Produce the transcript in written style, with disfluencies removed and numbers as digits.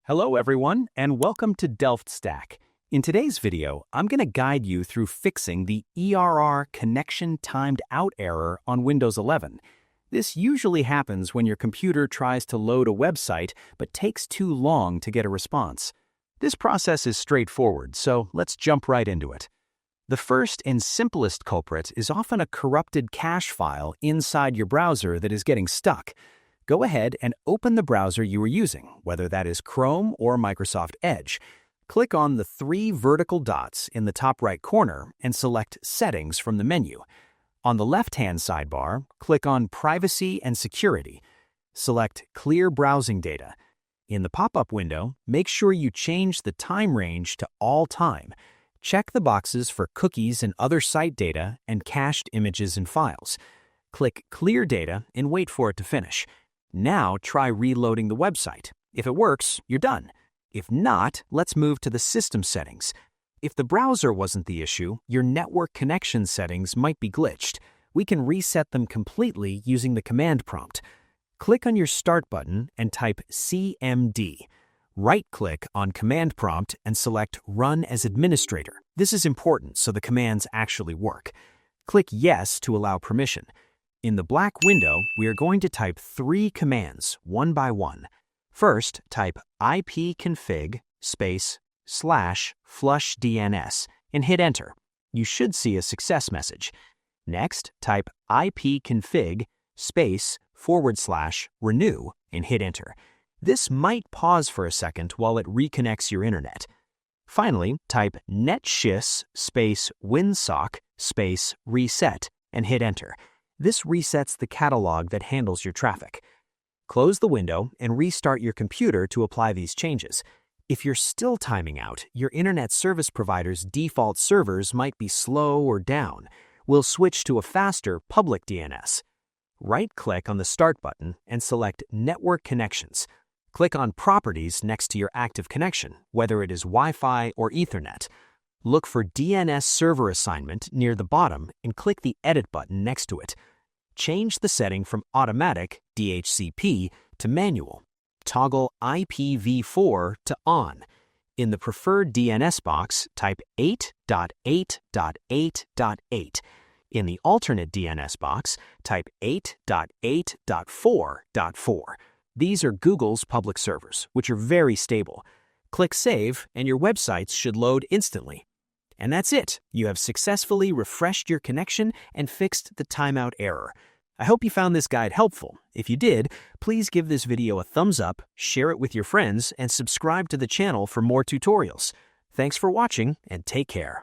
Hello everyone, and welcome to Delft Stack. In today's video, I'm going to guide you through fixing the ERR connection timed out error on Windows 11. This usually happens when your computer tries to load a website but takes too long to get a response. This process is straightforward, so let's jump right into it. The first and simplest culprit is often a corrupted cache file inside your browser that is getting stuck. Go ahead and open the browser you are using, whether that is Chrome or Microsoft Edge. Click on the three vertical dots in the top right corner and select Settings from the menu. On the left-hand sidebar, click on Privacy and Security. Select Clear Browsing Data. In the pop-up window, make sure you change the time range to All Time. Check the boxes for cookies and other site data and cached images and files. Click Clear Data and wait for it to finish. Now try reloading the website. If it works, you're done. If not, let's move to the system settings. If the browser wasn't the issue, your network connection settings might be glitched. We can reset them completely using the command prompt. Click on your Start button and type CMD. Right-click on Command Prompt and select Run as Administrator. This is important so the commands actually work. Click Yes to allow permission. In the black window, we are going to type three commands, one by one. First, type ipconfig /flushdns and hit Enter. You should see a success message. Next, type ipconfig /renew and hit Enter. This might pause for a second while it reconnects your internet. Finally, type netsh winsock reset and hit Enter. This resets the catalog that handles your traffic. Close the window and restart your computer to apply these changes. If you're still timing out, your internet service provider's default servers might be slow or down. We'll switch to a faster public DNS. Right-click on the Start button and select Network Connections. Click on Properties next to your active connection, whether it is Wi-Fi or Ethernet. Look for DNS Server Assignment near the bottom and click the Edit button next to it. Change the setting from Automatic DHCP to Manual. Toggle IPv4 to On. In the preferred DNS box, type 8.8.8.8. In the alternate DNS box, type 8.8.4.4. These are Google's public servers, which are very stable. Click Save, and your websites should load instantly. And that's it. You have successfully refreshed your connection and fixed the timeout error. I hope you found this guide helpful. If you did, please give this video a thumbs up, share it with your friends, and subscribe to the channel for more tutorials. Thanks for watching, and take care.